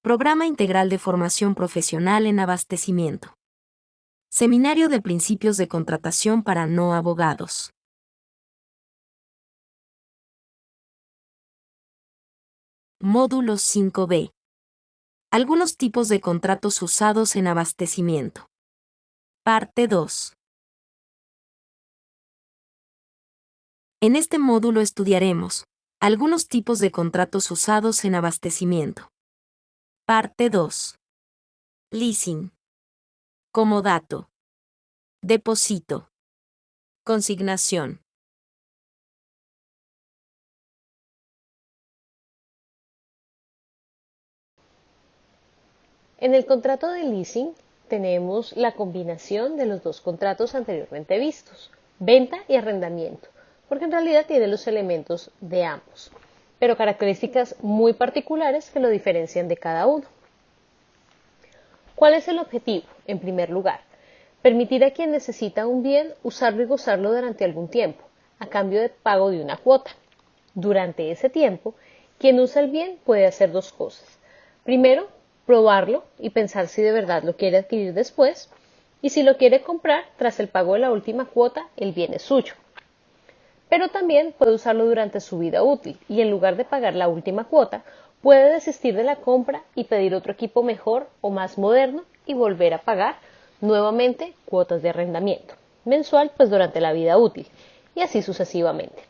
Programa Integral de Formación Profesional en Abastecimiento. Seminario de Principios de Contratación para no abogados. Módulo 5B. Algunos tipos de contratos usados en abastecimiento. Parte 2. En este módulo estudiaremos algunos tipos de contratos usados en abastecimiento. Parte 2. Leasing. Comodato. Depósito. Consignación. En el contrato de leasing tenemos la combinación de los dos contratos anteriormente vistos, venta y arrendamiento, porque en realidad tiene los elementos de ambos, pero características muy particulares que lo diferencian de cada uno. ¿Cuál es el objetivo? En primer lugar, permitir a quien necesita un bien usarlo y gozarlo durante algún tiempo, a cambio de pago de una cuota. Durante ese tiempo, quien usa el bien puede hacer dos cosas. Primero, probarlo y pensar si de verdad lo quiere adquirir después, y si lo quiere comprar, tras el pago de la última cuota, el bien es suyo. Pero también puede usarlo durante su vida útil, y en lugar de pagar la última cuota, puede desistir de la compra y pedir otro equipo mejor o más moderno y volver a pagar nuevamente cuotas de arrendamiento mensual, pues durante la vida útil, y así sucesivamente.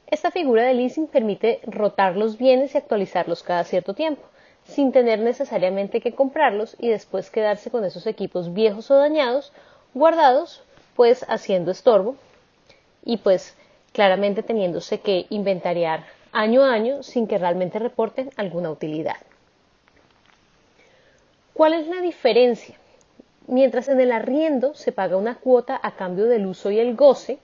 Esta figura de leasing permite rotar los bienes y actualizarlos cada cierto tiempo, sin tener necesariamente que comprarlos y después quedarse con esos equipos viejos o dañados, guardados, pues haciendo estorbo y pues claramente teniéndose que inventariar año a año sin que realmente reporten alguna utilidad. ¿Cuál es la diferencia? Mientras en el arriendo se paga una cuota a cambio del uso y el goce,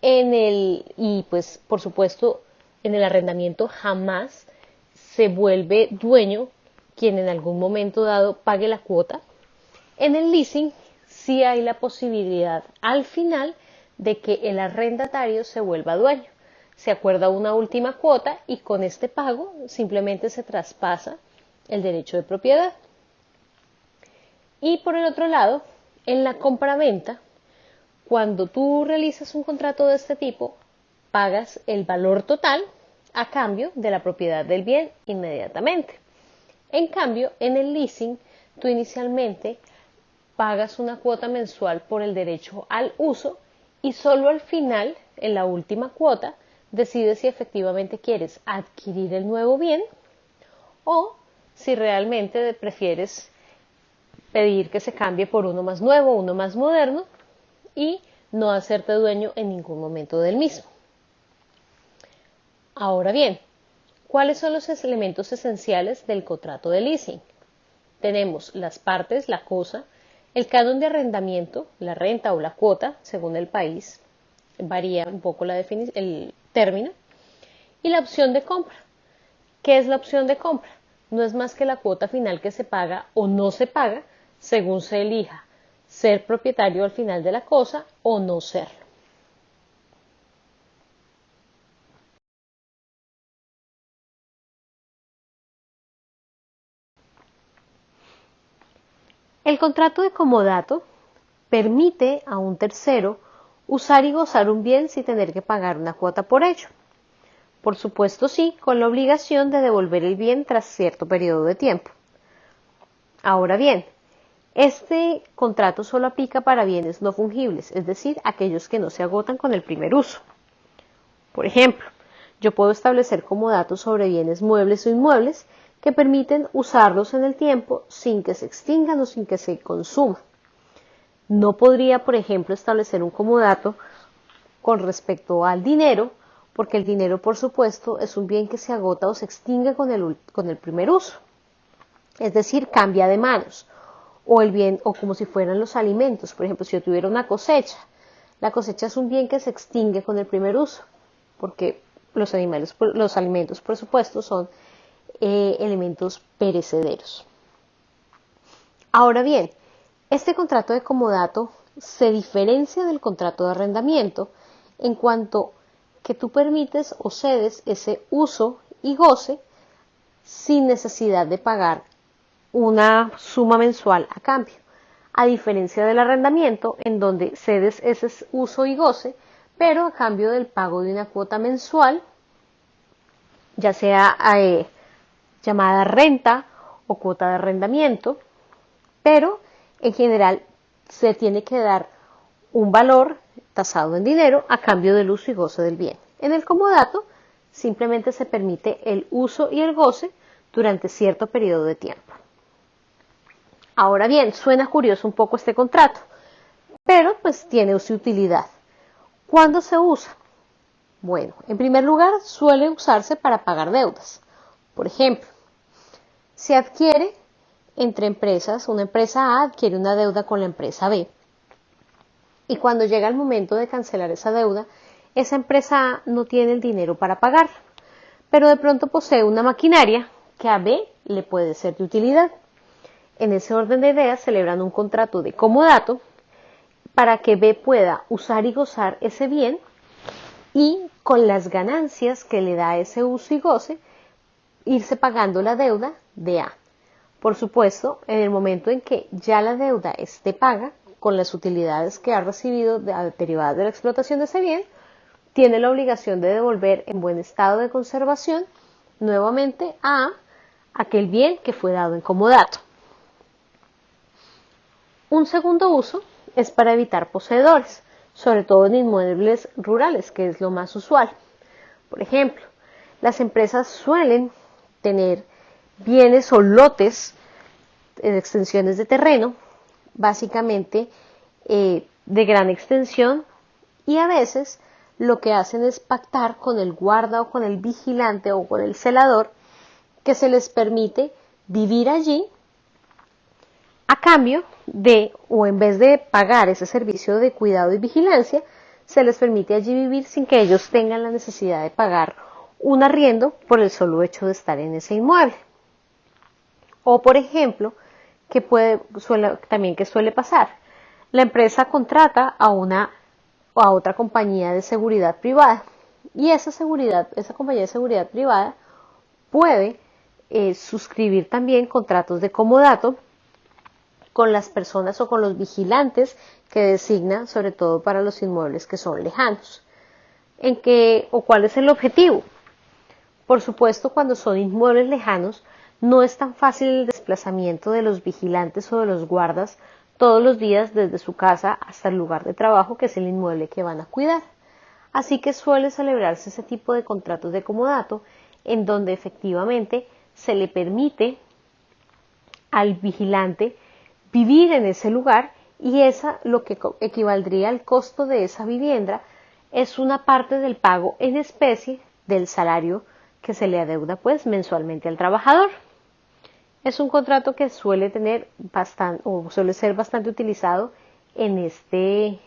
y pues por supuesto en el arrendamiento jamás se vuelve dueño quien en algún momento dado pague la cuota. En el leasing sí hay la posibilidad al final de que el arrendatario se vuelva dueño. Se acuerda una última cuota y con este pago simplemente se traspasa el derecho de propiedad. Y por el otro lado, en la compraventa, cuando tú realizas un contrato de este tipo, pagas el valor total a cambio de la propiedad del bien inmediatamente. En cambio, en el leasing, tú inicialmente pagas una cuota mensual por el derecho al uso y solo al final, en la última cuota, decides si efectivamente quieres adquirir el nuevo bien o si realmente prefieres pedir que se cambie por uno más nuevo, uno más moderno y no hacerte dueño en ningún momento del mismo. Ahora bien, ¿cuáles son los elementos esenciales del contrato de leasing? Tenemos las partes, la cosa, el canon de arrendamiento, la renta o la cuota, según el país, varía un poco el término, y la opción de compra. ¿Qué es la opción de compra? No es más que la cuota final que se paga o no se paga según se elija ser propietario al final de la cosa o no serlo. El contrato de comodato permite a un tercero usar y gozar un bien sin tener que pagar una cuota por ello. Por supuesto sí, con la obligación de devolver el bien tras cierto periodo de tiempo. Ahora bien, este contrato solo aplica para bienes no fungibles, es decir, aquellos que no se agotan con el primer uso. Por ejemplo, yo puedo establecer comodatos sobre bienes muebles o inmuebles que permiten usarlos en el tiempo sin que se extingan o sin que se consuman. No podría, por ejemplo, establecer un comodato con respecto al dinero, porque el dinero, por supuesto, es un bien que se agota o se extingue con el primer uso. Es decir, cambia de manos. O el bien, o como si fueran los alimentos. Por ejemplo, si yo tuviera una cosecha, la cosecha es un bien que se extingue con el primer uso, porque los alimentos, por supuesto, son elementos perecederos. Ahora bien, este contrato de comodato se diferencia del contrato de arrendamiento en cuanto que tú permites o cedes ese uso y goce sin necesidad de pagar una suma mensual a cambio, a diferencia del arrendamiento en donde cedes ese uso y goce, pero a cambio del pago de una cuota mensual, ya sea llamada renta o cuota de arrendamiento, pero en general se tiene que dar un valor tasado en dinero a cambio del uso y goce del bien. En el comodato simplemente se permite el uso y el goce durante cierto periodo de tiempo. Ahora bien, suena curioso un poco este contrato, pero pues tiene su utilidad. ¿Cuándo se usa? Bueno, en primer lugar suele usarse para pagar deudas. Por ejemplo, se adquiere entre empresas, una empresa A adquiere una deuda con la empresa B. Y cuando llega el momento de cancelar esa deuda, esa empresa A no tiene el dinero para pagarla, pero de pronto posee una maquinaria que a B le puede ser de utilidad. En ese orden de ideas celebran un contrato de comodato para que B pueda usar y gozar ese bien y con las ganancias que le da ese uso y goce, irse pagando la deuda de A. Por supuesto, en el momento en que ya la deuda esté paga, con las utilidades que ha recibido derivadas de la explotación de ese bien, tiene la obligación de devolver en buen estado de conservación nuevamente a aquel bien que fue dado en comodato. Un segundo uso es para evitar poseedores, sobre todo en inmuebles rurales, que es lo más usual. Por ejemplo, las empresas suelen tener bienes o lotes de extensiones de terreno, básicamente de gran extensión, y a veces lo que hacen es pactar con el guarda o con el vigilante o con el celador que se les permite vivir allí a cambio de, o en vez de pagar ese servicio de cuidado y vigilancia, se les permite allí vivir sin que ellos tengan la necesidad de pagar un arriendo por el solo hecho de estar en ese inmueble. O por ejemplo, que suele pasar, la empresa contrata a otra compañía de seguridad privada y esa compañía de seguridad privada puede suscribir también contratos de comodato con las personas o con los vigilantes que designa, sobre todo para los inmuebles que son lejanos. ¿Cuál es el objetivo? Por supuesto, cuando son inmuebles lejanos, no es tan fácil el desplazamiento de los vigilantes o de los guardas todos los días desde su casa hasta el lugar de trabajo, que es el inmueble que van a cuidar. Así que suele celebrarse ese tipo de contratos de comodato en donde efectivamente se le permite al vigilante vivir en ese lugar y lo que equivaldría al costo de esa vivienda es una parte del pago en especie del salario que se le adeuda pues mensualmente al trabajador. Es un contrato que suele ser bastante utilizado en este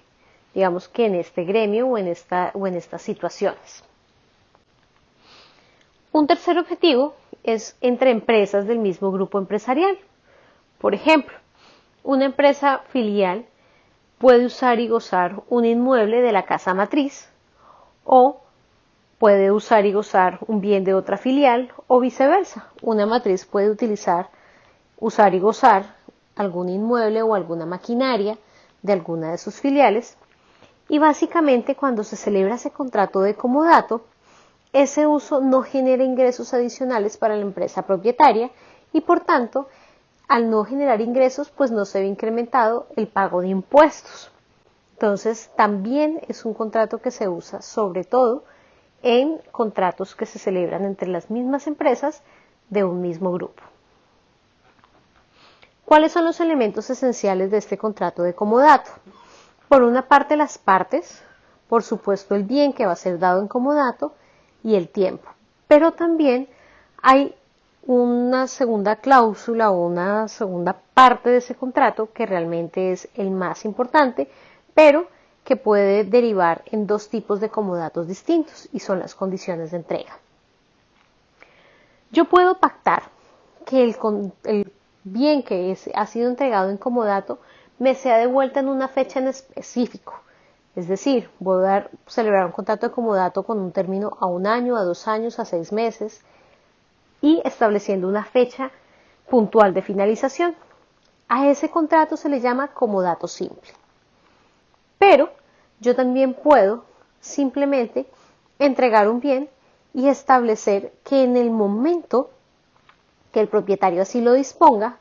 gremio o en estas situaciones. Un tercer objetivo es entre empresas del mismo grupo empresarial. Por ejemplo, una empresa filial puede usar y gozar un inmueble de la casa matriz o puede usar y gozar un bien de otra filial o viceversa. Una matriz puede usar y gozar algún inmueble o alguna maquinaria de alguna de sus filiales y básicamente cuando se celebra ese contrato de comodato, ese uso no genera ingresos adicionales para la empresa propietaria y por tanto al no generar ingresos, pues no se ve incrementado el pago de impuestos. Entonces, también es un contrato que se usa sobre todo en contratos que se celebran entre las mismas empresas de un mismo grupo. ¿Cuáles son los elementos esenciales de este contrato de comodato? Por una parte, las partes, por supuesto, el bien que va a ser dado en comodato y el tiempo. Pero también hay una segunda cláusula o una segunda parte de ese contrato que realmente es el más importante, pero que puede derivar en dos tipos de comodatos distintos y son las condiciones de entrega. Yo puedo pactar que el bien que ha sido entregado en comodato me sea devuelta en una fecha en específico. Es decir, voy a celebrar un contrato de comodato con un término a 1 año, a 2 años, a 6 meses, y estableciendo una fecha puntual de finalización. A ese contrato se le llama comodato simple. Pero yo también puedo simplemente entregar un bien y establecer que en el momento que el propietario así lo disponga,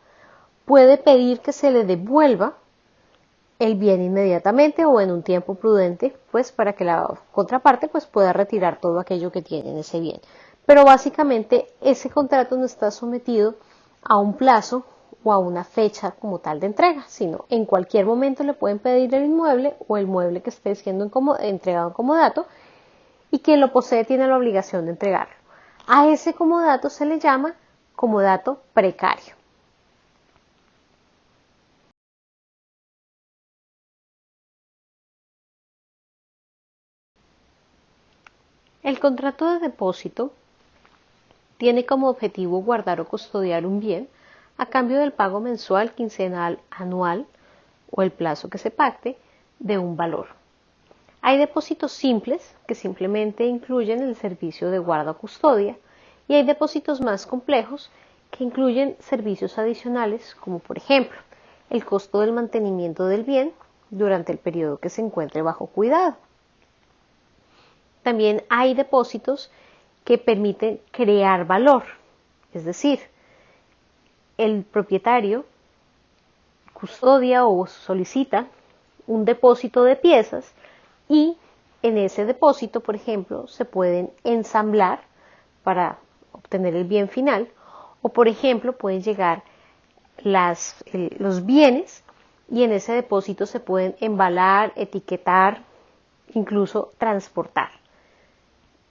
puede pedir que se le devuelva el bien inmediatamente o en un tiempo prudente, pues para que la contraparte pues pueda retirar todo aquello que tiene en ese bien. Pero básicamente ese contrato no está sometido a un plazo o a una fecha como tal de entrega, sino en cualquier momento le pueden pedir el inmueble o el mueble que esté siendo entregado en comodato, y quien lo posee tiene la obligación de entregarlo. A ese comodato se le llama comodato precario. El contrato de depósito tiene como objetivo guardar o custodiar un bien a cambio del pago mensual, quincenal, anual o el plazo que se pacte de un valor. Hay depósitos simples que simplemente incluyen el servicio de guarda o custodia, y hay depósitos más complejos que incluyen servicios adicionales, como por ejemplo el costo del mantenimiento del bien durante el periodo que se encuentre bajo cuidado. También hay depósitos que permiten crear valor, es decir, el propietario custodia o solicita un depósito de piezas y en ese depósito, por ejemplo, se pueden ensamblar para obtener el bien final, o por ejemplo pueden llegar los bienes y en ese depósito se pueden embalar, etiquetar, incluso transportar.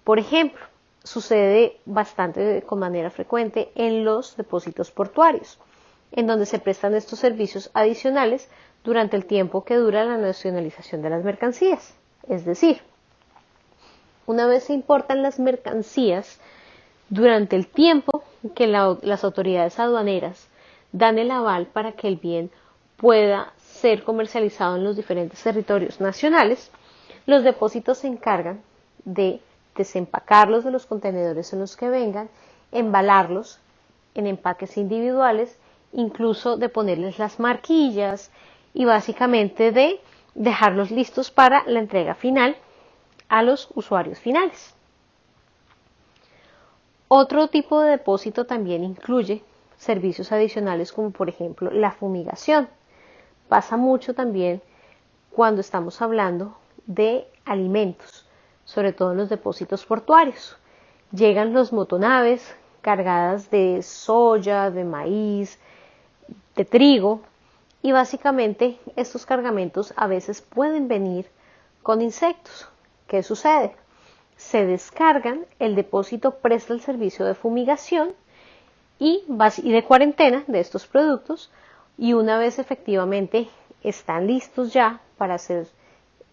Por ejemplo, sucede bastante con manera frecuente en los depósitos portuarios, en donde se prestan estos servicios adicionales durante el tiempo que dura la nacionalización de las mercancías. Es decir, una vez se importan las mercancías, durante el tiempo que las autoridades aduaneras dan el aval para que el bien pueda ser comercializado en los diferentes territorios nacionales, los depósitos se encargan de desempacarlos de los contenedores en los que vengan, embalarlos en empaques individuales, incluso de ponerles las marquillas y básicamente de dejarlos listos para la entrega final a los usuarios finales. Otro tipo de depósito también incluye servicios adicionales como por ejemplo la fumigación. Pasa mucho también cuando estamos hablando de alimentos, sobre todo en los depósitos portuarios. Llegan los motonaves cargadas de soya, de maíz, de trigo, y básicamente estos cargamentos a veces pueden venir con insectos. ¿Qué sucede? Se descargan, el depósito presta el servicio de fumigación y de cuarentena de estos productos, y una vez efectivamente están listos ya para ser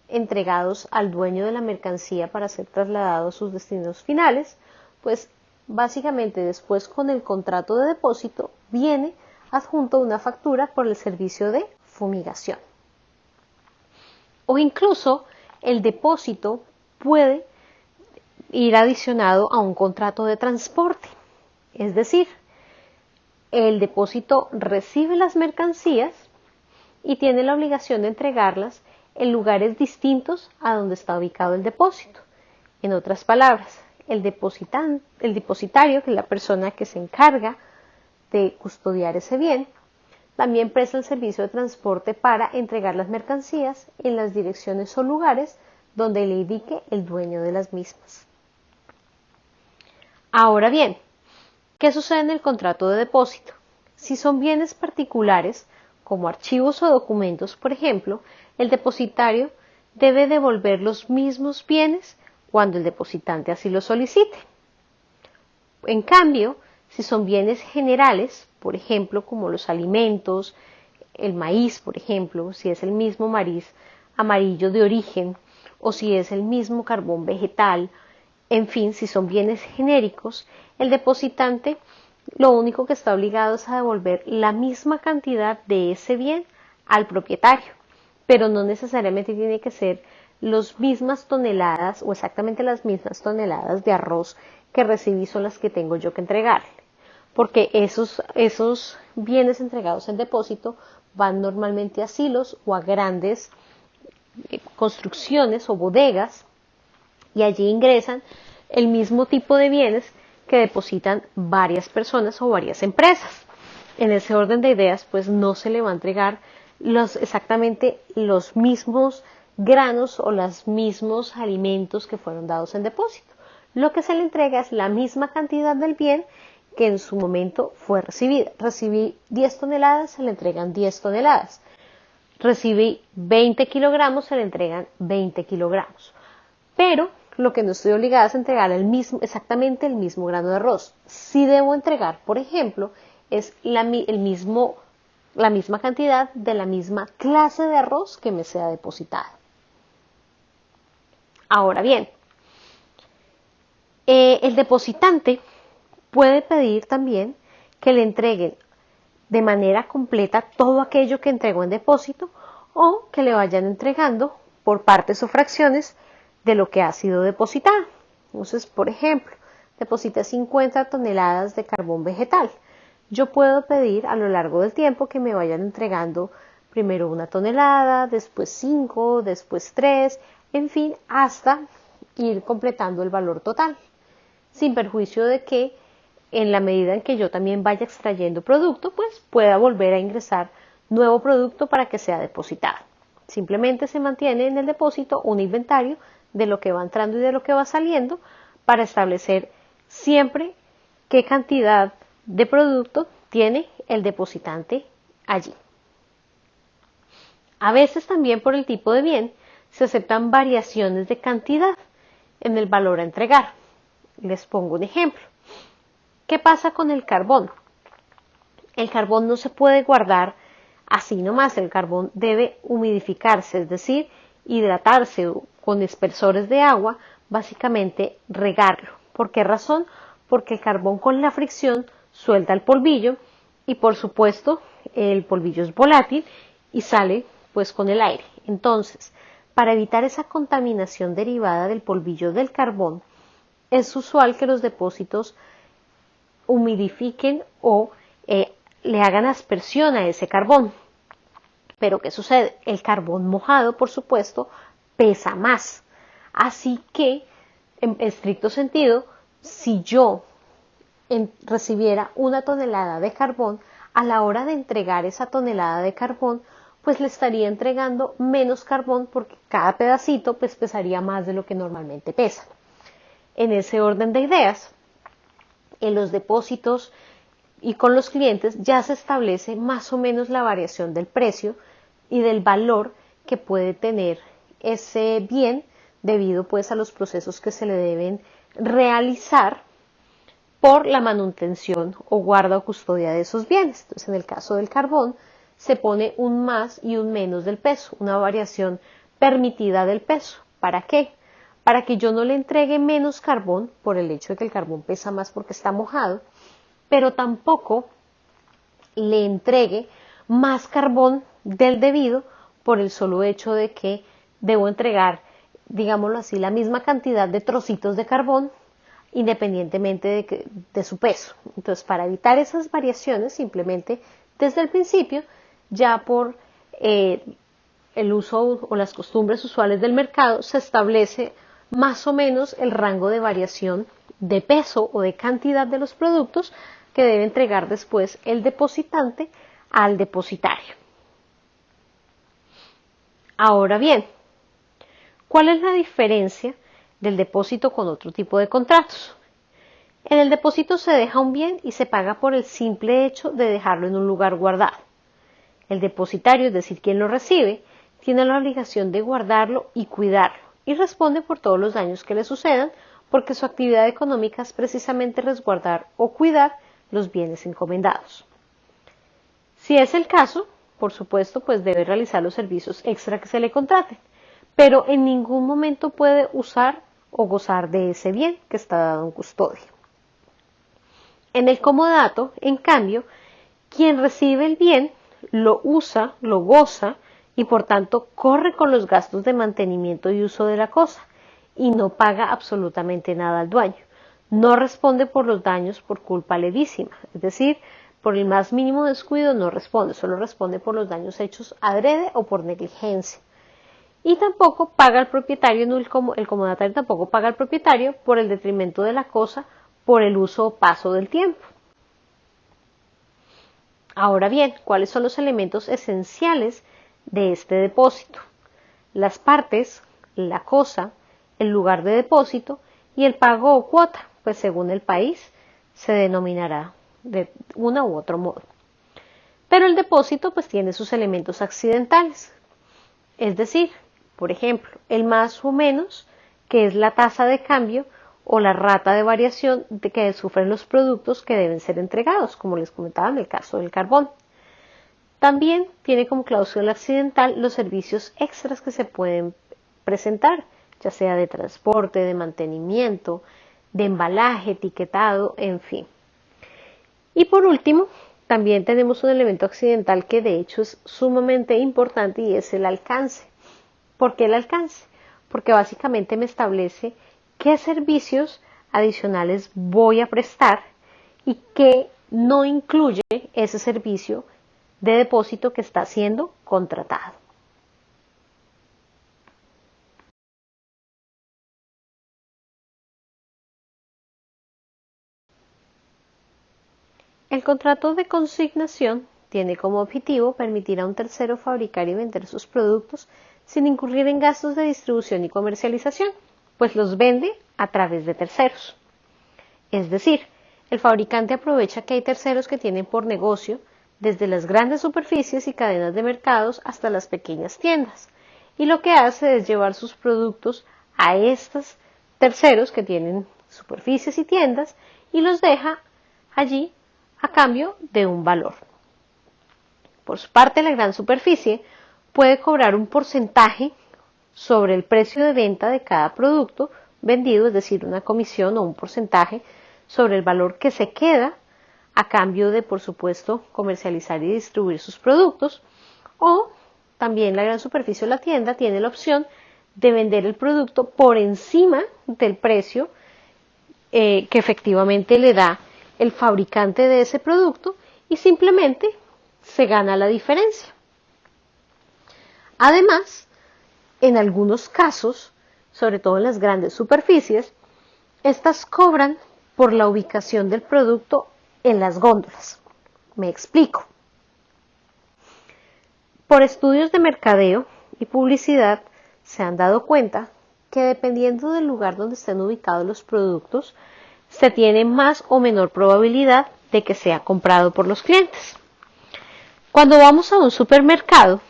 entregados al dueño de la mercancía para ser trasladados a sus destinos finales, pues básicamente después con el contrato de depósito viene adjunto una factura por el servicio de fumigación. O incluso el depósito puede ir adicionado a un contrato de transporte, es decir, el depósito recibe las mercancías y tiene la obligación de entregarlas en lugares distintos a donde está ubicado el depósito. En otras palabras, el depositario, que es la persona que se encarga de custodiar ese bien, también presta el servicio de transporte para entregar las mercancías en las direcciones o lugares donde le indique el dueño de las mismas. Ahora bien, ¿qué sucede en el contrato de depósito? Si son bienes particulares, como archivos o documentos, por ejemplo, el depositario debe devolver los mismos bienes cuando el depositante así lo solicite. En cambio, si son bienes generales, por ejemplo, como los alimentos, el maíz, por ejemplo, si es el mismo maíz amarillo de origen o si es el mismo carbón vegetal, en fin, si son bienes genéricos, el depositante lo único que está obligado es a devolver la misma cantidad de ese bien al propietario, pero no necesariamente tiene que ser las mismas toneladas o exactamente las mismas toneladas de arroz que recibí son las que tengo yo que entregarle. porque esos bienes entregados en depósito van normalmente a silos o a grandes construcciones o bodegas, y allí ingresan el mismo tipo de bienes que depositan varias personas o varias empresas. En ese orden de ideas, pues no se le va a entregar exactamente los mismos granos o los mismos alimentos que fueron dados en depósito. Lo que se le entrega es la misma cantidad del bien que en su momento fue recibida. Recibí 10 toneladas, se le entregan 10 toneladas. Recibí 20 kilogramos, se le entregan 20 kilogramos. Pero lo que no estoy obligada es entregar exactamente el mismo grano de arroz. Sí debo entregar, por ejemplo, es la misma cantidad de la misma clase de arroz que me sea depositada. Ahora bien, el depositante puede pedir también que le entreguen de manera completa todo aquello que entregó en depósito, o que le vayan entregando por partes o fracciones de lo que ha sido depositado. Entonces, por ejemplo, deposité 50 toneladas de carbón vegetal. Yo puedo pedir a lo largo del tiempo que me vayan entregando primero 1 tonelada, después 5, después 3, en fin, hasta ir completando el valor total, sin perjuicio de que en la medida en que yo también vaya extrayendo producto, pues pueda volver a ingresar nuevo producto para que sea depositado. Simplemente se mantiene en el depósito un inventario de lo que va entrando y de lo que va saliendo, para establecer siempre qué cantidad de producto tiene el depositante allí. A veces también, por el tipo de bien, se aceptan variaciones de cantidad en el valor a entregar. Les pongo un ejemplo. ¿Qué pasa con el carbón? El carbón no se puede guardar así nomás. El carbón debe humidificarse, es decir, hidratarse con dispersores de agua, básicamente regarlo. ¿Por qué razón? Porque el carbón, con la fricción, suelta el polvillo, y por supuesto el polvillo es volátil y sale pues con el aire. Entonces, para evitar esa contaminación derivada del polvillo del carbón, es usual que los depósitos humidifiquen o le hagan aspersión a ese carbón. Pero ¿qué sucede? El carbón mojado, por supuesto, pesa más. Así que, en estricto sentido, si yo recibiera 1 tonelada de carbón, a la hora de entregar esa tonelada de carbón, pues le estaría entregando menos carbón, porque cada pedacito pues pesaría más de lo que normalmente pesa. En ese orden de ideas, en los depósitos y con los clientes ya se establece más o menos la variación del precio y del valor que puede tener ese bien, debido pues a los procesos que se le deben realizar por la manutención o guarda o custodia de esos bienes. Entonces, en el caso del carbón, se pone un más y un menos del peso, una variación permitida del peso. ¿Para qué? Para que yo no le entregue menos carbón por el hecho de que el carbón pesa más porque está mojado, pero tampoco le entregue más carbón del debido por el solo hecho de que debo entregar, digámoslo así, la misma cantidad de trocitos de carbón independientemente de su peso. Entonces, para evitar esas variaciones, simplemente desde el principio, ya por el uso o las costumbres usuales del mercado, se establece más o menos el rango de variación de peso o de cantidad de los productos que debe entregar después el depositante al depositario. Ahora bien, ¿cuál es la diferencia del depósito con otro tipo de contratos? En el depósito se deja un bien y se paga por el simple hecho de dejarlo en un lugar guardado. El depositario, es decir, quien lo recibe, tiene la obligación de guardarlo y cuidarlo, y responde por todos los daños que le sucedan, porque su actividad económica es precisamente resguardar o cuidar los bienes encomendados. Si es el caso, por supuesto, pues debe realizar los servicios extra que se le contraten, pero en ningún momento puede usar o gozar de ese bien que está dado en custodia. En el comodato, en cambio, quien recibe el bien lo usa, lo goza, y por tanto corre con los gastos de mantenimiento y uso de la cosa, y no paga absolutamente nada al dueño. no responde por los daños por culpa levísima, es decir, por el más mínimo descuido no responde, solo responde por los daños hechos adrede o por negligencia. Y tampoco paga al propietario, no el comodatario tampoco paga al propietario por el detrimento de la cosa por el uso o paso del tiempo. Ahora bien, ¿cuáles son los elementos esenciales de este depósito? Las partes, la cosa, el lugar de depósito y el pago o cuota, pues según el país se denominará de una u otro modo. Pero el depósito pues tiene sus elementos accidentales, es decir, por ejemplo, el más o menos, que es la tasa de cambio o la rata de variación de que sufren los productos que deben ser entregados, como les comentaba en el caso del carbón. También tiene como cláusula accidental los servicios extras que se pueden presentar, ya sea de transporte, de mantenimiento, de embalaje, etiquetado, en fin. Y por último, también tenemos un elemento accidental que de hecho es sumamente importante y es el alcance. ¿Por qué el alcance? Porque básicamente me establece qué servicios adicionales voy a prestar y qué no incluye ese servicio de depósito que está siendo contratado. El contrato de consignación tiene como objetivo permitir a un tercero fabricar y vender sus productos sin incurrir en gastos de distribución y comercialización, pues los vende a través de terceros. Es decir, el fabricante aprovecha que hay terceros que tienen por negocio desde las grandes superficies y cadenas de mercados hasta las pequeñas tiendas, y lo que hace es llevar sus productos a estos terceros que tienen superficies y tiendas y los deja allí a cambio de un valor. Por su parte, la gran superficie puede cobrar un porcentaje sobre el precio de venta de cada producto vendido, es decir, una comisión o un porcentaje sobre el valor que se queda a cambio de, por supuesto, comercializar y distribuir sus productos. O también la gran superficie o la tienda tiene la opción de vender el producto por encima del precio que efectivamente le da el fabricante de ese producto y simplemente se gana la diferencia. Además, en algunos casos, sobre todo en las grandes superficies, estas cobran por la ubicación del producto en las góndolas. Me explico. Por estudios de mercadeo y publicidad se han dado cuenta que dependiendo del lugar donde estén ubicados los productos, se tiene más o menor probabilidad de que sea comprado por los clientes. Cuando vamos a un supermercado,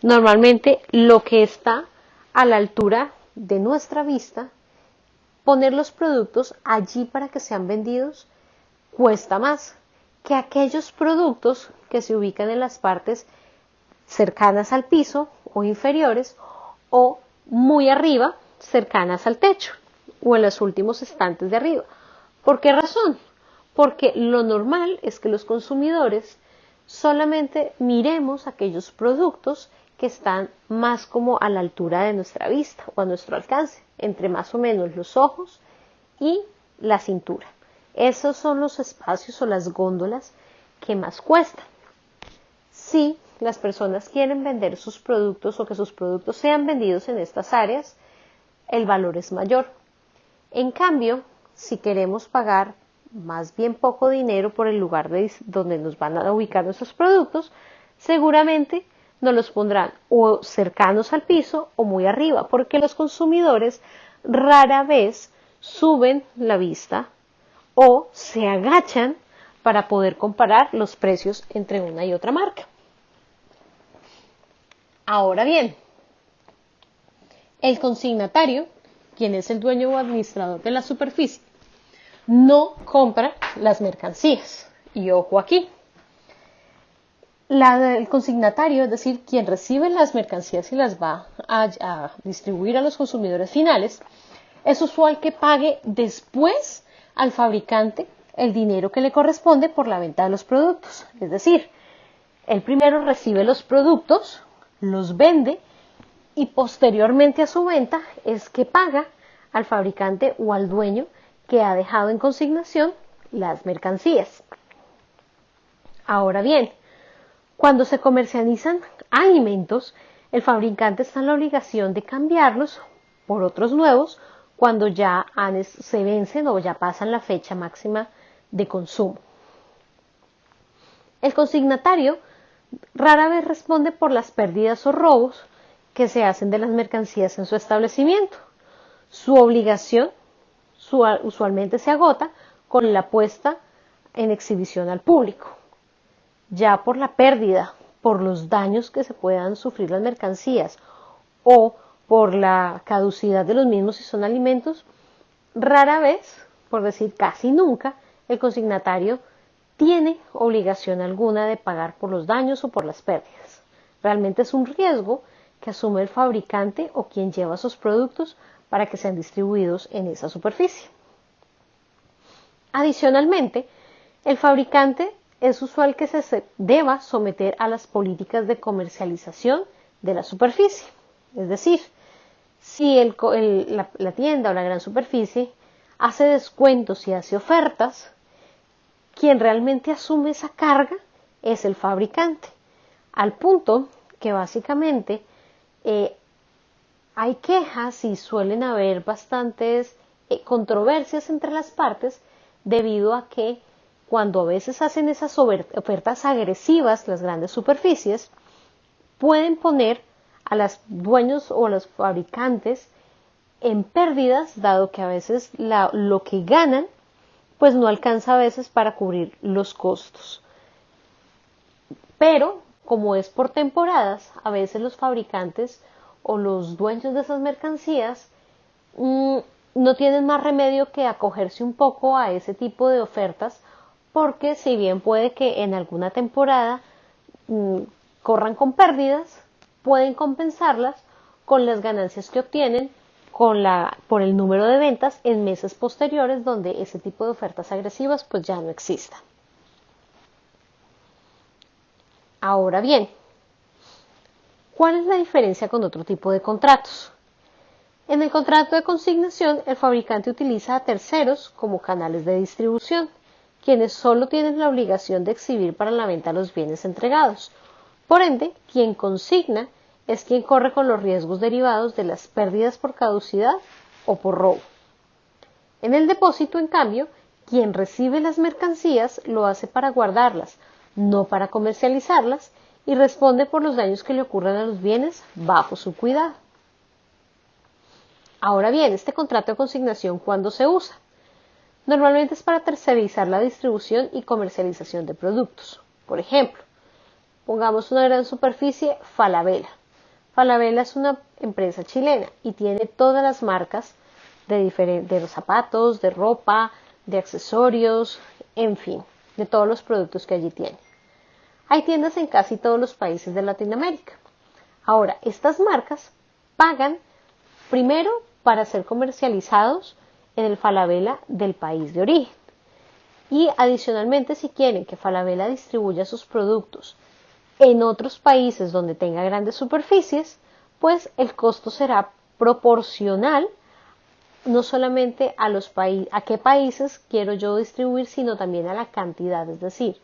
normalmente lo que está a la altura de nuestra vista, poner los productos allí para que sean vendidos cuesta más que aquellos productos que se ubican en las partes cercanas al piso o inferiores o muy arriba, cercanas al techo o en los últimos estantes de arriba. ¿Por qué razón? Porque lo normal es que los consumidores solamente miremos aquellos productos que están más como a la altura de nuestra vista o a nuestro alcance, entre más o menos los ojos y la cintura. Esos son los espacios o las góndolas que más cuestan. Si las personas quieren vender sus productos o que sus productos sean vendidos en estas áreas, el valor es mayor. En cambio, si queremos pagar más bien poco dinero por el lugar donde nos van a ubicar nuestros productos, seguramente nos los pondrán o cercanos al piso o muy arriba, porque los consumidores rara vez suben la vista o se agachan para poder comparar los precios entre una y otra marca. Ahora bien, el consignatario, quien es el dueño o administrador de la superficie, no compra las mercancías. Y ojo aquí, el consignatario, es decir, quien recibe las mercancías y las va a distribuir a los consumidores finales, es usual que pague después al fabricante el dinero que le corresponde por la venta de los productos. Es decir, él primero recibe los productos, los vende y posteriormente a su venta es que paga al fabricante o al dueño que ha dejado en consignación las mercancías. Ahora bien, cuando se comercializan alimentos, el fabricante está en la obligación de cambiarlos por otros nuevos cuando ya se vencen o ya pasan la fecha máxima de consumo. El consignatario rara vez responde por las pérdidas o robos que se hacen de las mercancías en su establecimiento. Su obligación usualmente se agota con la puesta en exhibición al público. Ya por la pérdida, por los daños que se puedan sufrir las mercancías o por la caducidad de los mismos si son alimentos, rara vez, por decir casi nunca, el consignatario tiene obligación alguna de pagar por los daños o por las pérdidas. Realmente es un riesgo que asume el fabricante o quien lleva sus productos para que sean distribuidos en esa superficie. Adicionalmente, el fabricante es usual que se deba someter a las políticas de comercialización de la superficie. Es decir, si la tienda o la gran superficie hace descuentos y hace ofertas, quien realmente asume esa carga es el fabricante, al punto que básicamente hay quejas y suelen haber bastantes controversias entre las partes debido a que cuando a veces hacen esas ofertas agresivas las grandes superficies, pueden poner a los dueños o a los fabricantes en pérdidas, dado que a veces lo que ganan pues no alcanza a veces para cubrir los costos. Pero, como es por temporadas, a veces los fabricantes o los dueños de esas mercancías no tienen más remedio que acogerse un poco a ese tipo de ofertas, porque si bien puede que en alguna temporada corran con pérdidas, pueden compensarlas con las ganancias que obtienen por el número de ventas en meses posteriores donde ese tipo de ofertas agresivas pues ya no existan. Ahora bien, ¿cuál es la diferencia con otro tipo de contratos? En el contrato de consignación, el fabricante utiliza a terceros como canales de distribución, quienes solo tienen la obligación de exhibir para la venta los bienes entregados. Por ende, quien consigna es quien corre con los riesgos derivados de las pérdidas por caducidad o por robo. En el depósito, en cambio, quien recibe las mercancías lo hace para guardarlas, no para comercializarlas, y responde por los daños que le ocurran a los bienes bajo su cuidado. Ahora bien, este contrato de consignación, ¿cuándo se usa? Normalmente es para tercerizar la distribución y comercialización de productos. Por ejemplo, pongamos una gran superficie, Falabella. Falabella es una empresa chilena y tiene todas las marcas de los zapatos, de ropa, de accesorios, en fin, de todos los productos que allí tiene. Hay tiendas en casi todos los países de Latinoamérica. Ahora, estas marcas pagan primero para ser comercializados en el Falabella del país de origen. Y adicionalmente, si quieren que Falabella distribuya sus productos en otros países donde tenga grandes superficies, pues el costo será proporcional no solamente a qué países quiero yo distribuir, sino también a la cantidad. Es decir,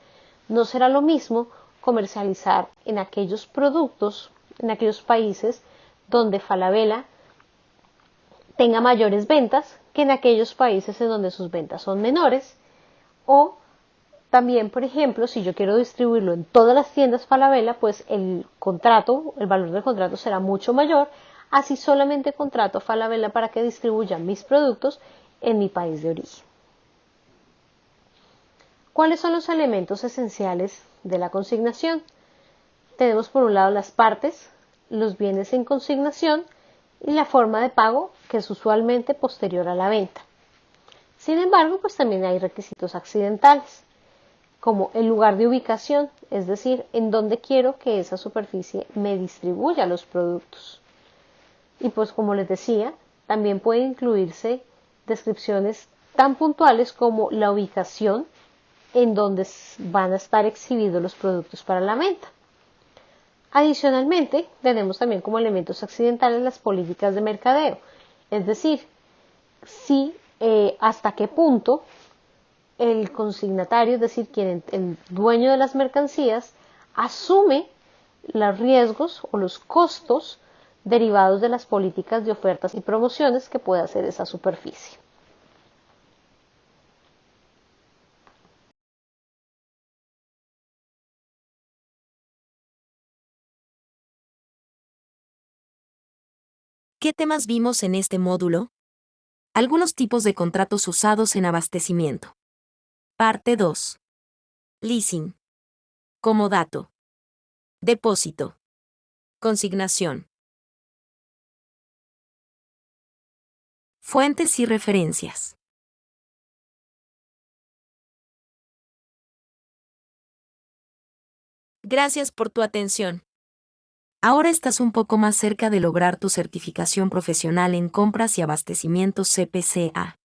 no será lo mismo comercializar en aquellos productos, en aquellos países donde Falabella tenga mayores ventas que en aquellos países en donde sus ventas son menores. O también, por ejemplo, si yo quiero distribuirlo en todas las tiendas Falabella, pues el valor del contrato será mucho mayor. Así solamente contrato a Falabella para que distribuya mis productos en mi país de origen. ¿Cuáles son los elementos esenciales de la consignación? Tenemos por un lado las partes, los bienes en consignación y la forma de pago, que es usualmente posterior a la venta. Sin embargo, pues también hay requisitos accidentales, como el lugar de ubicación, es decir, en dónde quiero que esa superficie me distribuya los productos. Y pues como les decía, también puede incluirse descripciones tan puntuales como la ubicación en donde van a estar exhibidos los productos para la venta. Adicionalmente, tenemos también como elementos accidentales las políticas de mercadeo, es decir, si hasta qué punto el consignatario, es decir, el dueño de las mercancías, asume los riesgos o los costos derivados de las políticas de ofertas y promociones que puede hacer esa superficie. ¿Qué temas vimos en este módulo? Algunos tipos de contratos usados en abastecimiento. Parte 2. Leasing. Comodato. Depósito. Consignación. Fuentes y referencias. Gracias por tu atención. Ahora estás un poco más cerca de lograr tu certificación profesional en compras y abastecimientos CPCA.